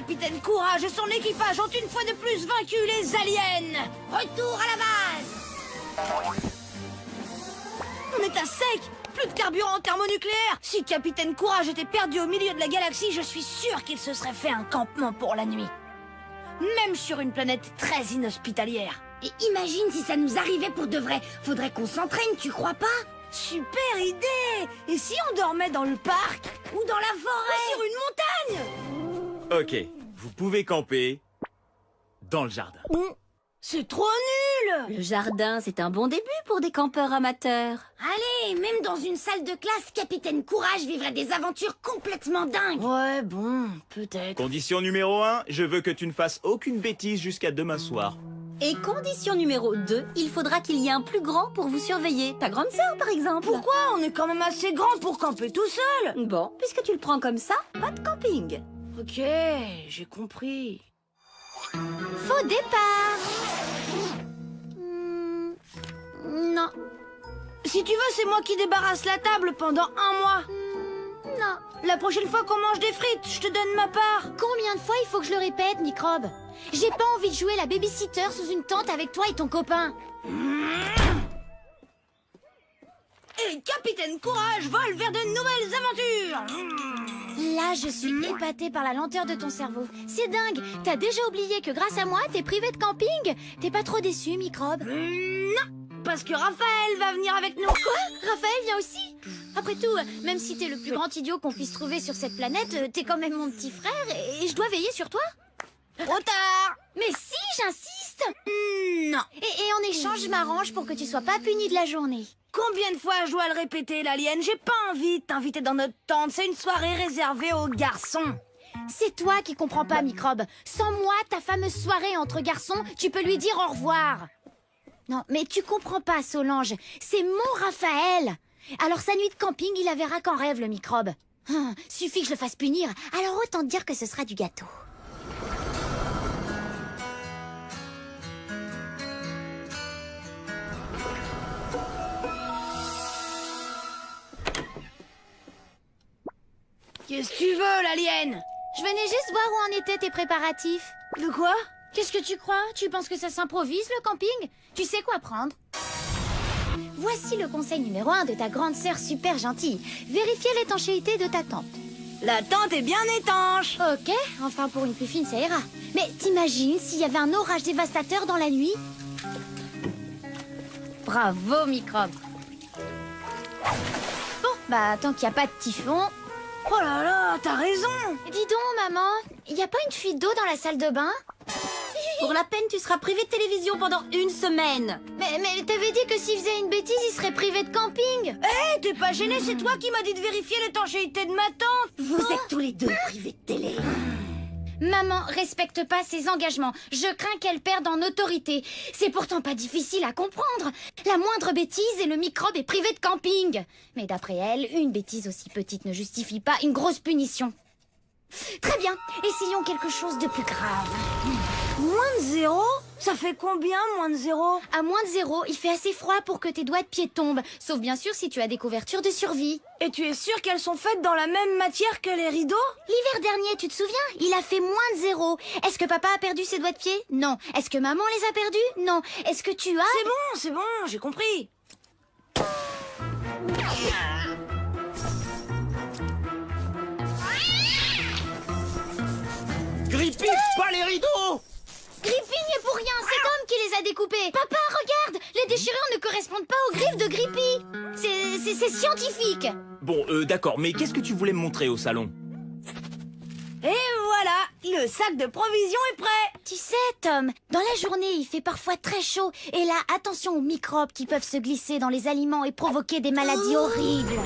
Capitaine Courage et son équipage ont une fois de plus vaincu les aliens. Retour à la base. On est à sec. Plus de carburant thermonucléaire. Si Capitaine Courage était perdu au milieu de la galaxie, je suis sûr qu'il se serait fait un campement pour la nuit. Même sur une planète très inhospitalière. Et imagine si ça nous arrivait pour de vrai. Faudrait qu'on s'entraîne, tu crois pas? Super idée! Et si on dormait dans le parc? Ou dans la forêt? Ou sur une montagne? Ok, vous pouvez camper dans le jardin. C'est trop nul! Le jardin, c'est un bon début pour des campeurs amateurs. Allez, même dans une salle de classe, Capitaine Courage vivrait des aventures complètement dingues. Ouais, bon, peut-être. Condition numéro 1, je veux que tu ne fasses aucune bêtise jusqu'à demain soir. Et condition numéro 2, il faudra qu'il y ait un plus grand pour vous surveiller. Ta grande sœur, par exemple. Pourquoi? On est quand même assez grand pour camper tout seul! Bon, puisque tu le prends comme ça, pas de camping. Ok, j'ai compris. Faux départ. Non. Si tu veux, c'est moi qui débarrasse la table pendant un mois. Non. La prochaine fois qu'on mange des frites, je te donne ma part. Combien de fois il faut que je le répète, Microbe? J'ai pas envie de jouer la babysitter sous une tente avec toi et ton copain. Et Capitaine Courage vole vers de nouvelles aventures. Là, je suis épatée par la lenteur de ton cerveau. C'est dingue. T'as déjà oublié que grâce à moi, t'es privé de camping? T'es pas trop déçu, Microbe? Non, parce que Raphaël va venir avec nous. Quoi? Raphaël vient aussi? Après tout, même si t'es le plus grand idiot qu'on puisse trouver sur cette planète, t'es quand même mon petit frère et je dois veiller sur toi. Trop tard. Mais si, j'insiste. Non. Et en échange, je m'arrange pour que tu sois pas puni de la journée. Combien de fois je dois le répéter, l'alien? J'ai pas envie de t'inviter dans notre tente. C'est une soirée réservée aux garçons. C'est toi qui comprends pas, Microbe. Sans moi, ta fameuse soirée entre garçons, tu peux lui dire au revoir. Non, mais tu comprends pas, Solange. C'est mon Raphaël. Alors sa nuit de camping, il la verra qu'en rêve, le Microbe. Suffit que je le fasse punir, alors autant te dire que ce sera du gâteau. Qu'est-ce que tu veux, l'alien? Je venais juste voir où en étaient tes préparatifs. De quoi? Qu'est-ce que tu crois? Tu penses que ça s'improvise, le camping? Tu sais quoi prendre? Voici le conseil numéro 1 de ta grande sœur super gentille. Vérifier l'étanchéité de ta tente. La tente est bien étanche. Ok, enfin pour une plus fine, ça ira. Mais t'imagines s'il y avait un orage dévastateur dans la nuit? Bravo, Microbe. Bon, bah tant qu'il n'y a pas de typhon... Oh là là, t'as raison. Dis donc, maman, il n'y a pas une fuite d'eau dans la salle de bain? Pour la peine, tu seras privé de télévision pendant une semaine. Mais t'avais dit que s'il faisait une bêtise, il serait privé de camping. Hé, t'es pas gêné? C'est toi qui m'as dit de vérifier l'étanchéité de ma tente. Vous êtes tous les deux privés de télé. Maman respecte pas ses engagements. Je crains qu'elle perde en autorité. C'est pourtant pas difficile à comprendre. La moindre bêtise et le Microbe est privé de camping. Mais d'après elle, une bêtise aussi petite ne justifie pas une grosse punition. Très bien, essayons quelque chose de plus grave. Moins de 0? Ça fait combien, moins de 0? À moins de 0, il fait assez froid pour que tes doigts de pied tombent. Sauf bien sûr si tu as des couvertures de survie. Et tu es sûr qu'elles sont faites dans la même matière que les rideaux? L'hiver dernier, tu te souviens? Il a fait moins de 0. Est-ce que papa a perdu ses doigts de pied? Non. Est-ce que maman les a perdus? Non. Est-ce que tu as... C'est bon, j'ai compris. Grippy, pas les rideaux! Griffy n'y est pour rien, c'est Tom qui les a découpés. Papa, regarde, les déchirures ne correspondent pas aux griffes de Grippy. C'est scientifique. Bon, d'accord, mais qu'est-ce que tu voulais me montrer au salon? Et voilà, le sac de provisions est prêt. Tu sais, Tom, dans la journée, il fait parfois très chaud. Et là, attention aux microbes qui peuvent se glisser dans les aliments et provoquer des maladies horribles.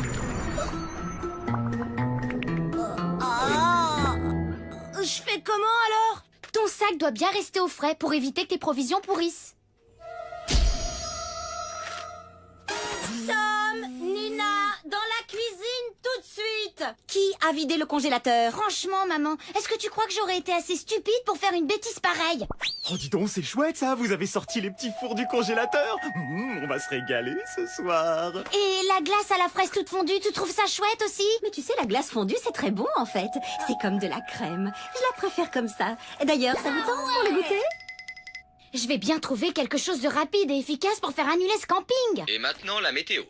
Je fais comment alors? Ton sac doit bien rester au frais pour éviter que tes provisions pourrissent. Tom, Nina, dans la cuisine tout tout de suite. Qui a vidé le congélateur? Franchement, maman, est-ce que tu crois que j'aurais été assez stupide pour faire une bêtise pareille? Oh, dis donc, c'est chouette ça. Vous avez sorti les petits fours du congélateur. On va se régaler ce soir. Et la glace à la fraise toute fondue, tu trouves ça chouette aussi? Mais tu sais, la glace fondue, c'est très bon en fait. C'est comme de la crème. Je la préfère comme ça. Et d'ailleurs, ça vous tente pour le goûter? Je vais bien trouver quelque chose de rapide et efficace pour faire annuler ce camping. Et maintenant, la météo.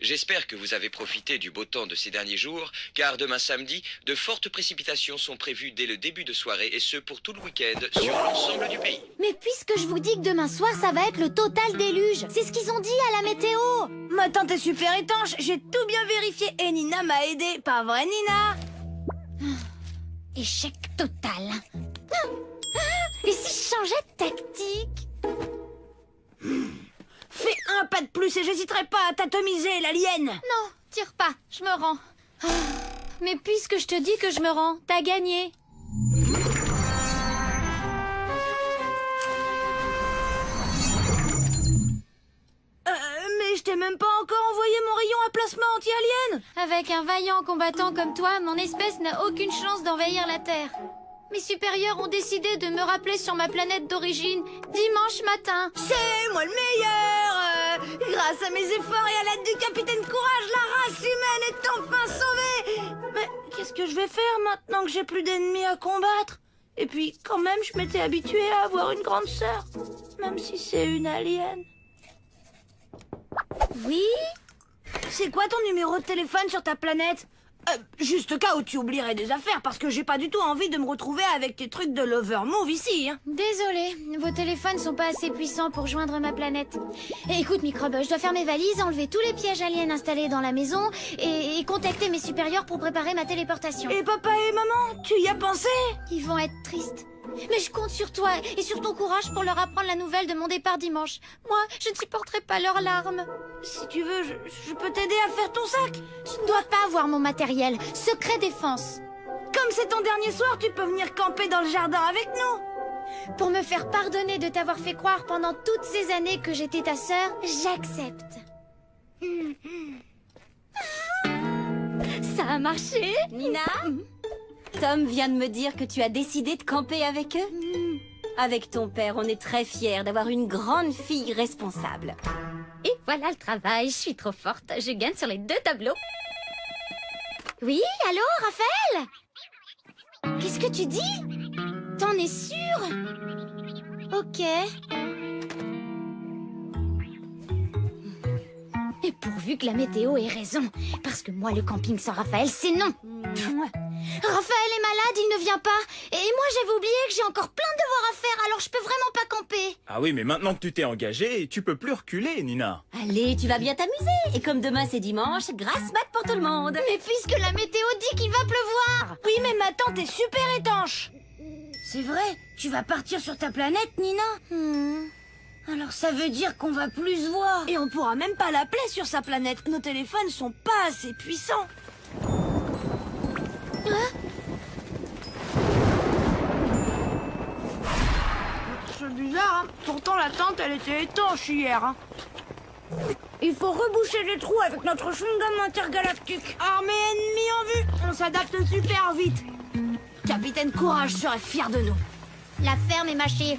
J'espère que vous avez profité du beau temps de ces derniers jours, car demain samedi, de fortes précipitations sont prévues dès le début de soirée, et ce pour tout le week-end, sur l'ensemble du pays. Mais puisque je vous dis que demain soir, ça va être le total déluge. C'est ce qu'ils ont dit à la météo. Ma tante est super étanche, j'ai tout bien vérifié et Nina m'a aidé. Pas vrai, Nina? Échec total. Et si je changeais de tactique? Fais un pas de plus et j'hésiterai pas à t'atomiser, l'alien. Non, tire pas, je me rends. Mais puisque je te dis que je me rends, t'as gagné. Mais je t'ai même pas encore envoyé mon rayon à plasma anti-alien. Avec un vaillant combattant comme toi, mon espèce n'a aucune chance d'envahir la Terre. Mes supérieurs ont décidé de me rappeler sur ma planète d'origine dimanche matin. C'est moi le meilleur. Grâce à mes efforts et à l'aide du capitaine Courage, la race humaine est enfin sauvée. Mais qu'est-ce que je vais faire maintenant que j'ai plus d'ennemis à combattre? Et puis, quand même, je m'étais habituée à avoir une grande sœur, même si c'est une alien. Oui? C'est quoi ton numéro de téléphone sur ta planète? Juste au cas où tu oublierais des affaires, parce que j'ai pas du tout envie de me retrouver avec tes trucs de lover move ici, hein. Désolée, vos téléphones sont pas assez puissants pour joindre ma planète. Et écoute, Microbe, je dois faire mes valises, enlever tous les pièges aliens installés dans la maison et contacter mes supérieurs pour préparer ma téléportation. Et papa et maman, tu y as pensé? Ils vont être tristes. Mais je compte sur toi et sur ton courage pour leur apprendre la nouvelle de mon départ dimanche. Moi, je ne supporterai pas leurs larmes. Si tu veux, je peux t'aider à faire ton sac. Tu ne dois pas avoir mon matériel. Secret défense. Comme c'est ton dernier soir, tu peux venir camper dans le jardin avec nous. Pour me faire pardonner de t'avoir fait croire pendant toutes ces années que j'étais ta sœur, j'accepte. Ça a marché, Nina? Tom vient de me dire que tu as décidé de camper avec eux. Avec ton père, on est très fiers d'avoir une grande fille responsable. Et voilà le travail, je suis trop forte, je gagne sur les 2 tableaux. Oui, allô, Raphaël? Qu'est-ce que tu dis? T'en es sûr? Ok. Et pourvu que la météo ait raison, parce que moi, le camping sans Raphaël, c'est non. Raphaël est malade, il ne vient pas. Et moi, j'avais oublié que j'ai encore plein de devoirs à faire, alors je peux vraiment pas camper. Ah oui, mais maintenant que tu t'es engagée, tu peux plus reculer, Nina. Allez, tu vas bien t'amuser. Et comme demain c'est dimanche, grasse mat pour tout le monde. Mais puisque la météo dit qu'il va pleuvoir. Oui, mais ma tante est super étanche. C'est vrai, tu vas partir sur ta planète, Nina? Alors ça veut dire qu'on va plus se voir. Et on pourra même pas l'appeler sur sa planète. Nos téléphones sont pas assez puissants. C'est bizarre, hein. Pourtant la tente, elle était étanche hier, hein. Il faut reboucher les trous avec notre chewing-gum intergalactique. Armée ennemie en vue. On s'adapte super vite. Capitaine Courage serait fier de nous. La ferme est mâchée.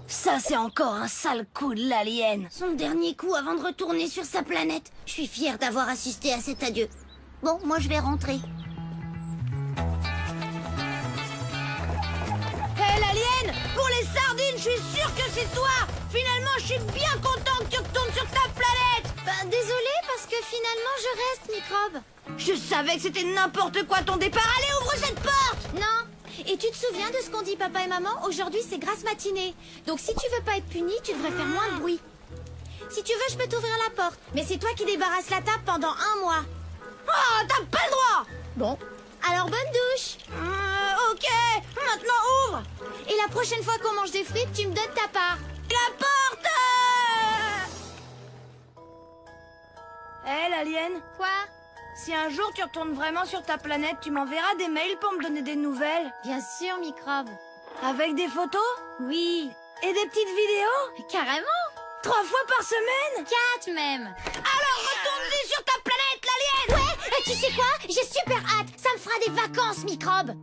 Ça, c'est encore un sale coup de l'alien. Son dernier coup avant de retourner sur sa planète. Je suis fière d'avoir assisté à cet adieu. Bon, moi je vais rentrer. Hé, l'alien! Pour les sardines, je suis sûre que c'est toi! Finalement, je suis bien content que tu retournes sur ta planète! Désolée, parce que finalement je reste, Microbe. Je savais que c'était n'importe quoi ton départ. Allez, ouvre cette porte! Non. Et tu te souviens de ce qu'ont dit papa et maman? Aujourd'hui, c'est grasse matinée. Donc si tu veux pas être puni, tu devrais faire moins de bruit. Si tu veux, je peux t'ouvrir la porte. Mais c'est toi qui débarrasses la table pendant 1 mois. Oh, t'as pas le droit! Bon. Alors bonne douche. Ok, maintenant ouvre! Et la prochaine fois qu'on mange des frites, tu me donnes ta part. La porte! Hé, l'alien, Quoi? si un jour tu retournes vraiment sur ta planète, tu m'enverras des mails pour me donner des nouvelles. Bien sûr, microbe. Avec des photos Oui, et des petites vidéos carrément. 3 fois par semaine. 4 même. Alors retourne-y sur ta planète, l'alien. Ouais, et tu sais quoi? J'ai super hâte. Ça me fera des vacances, microbe.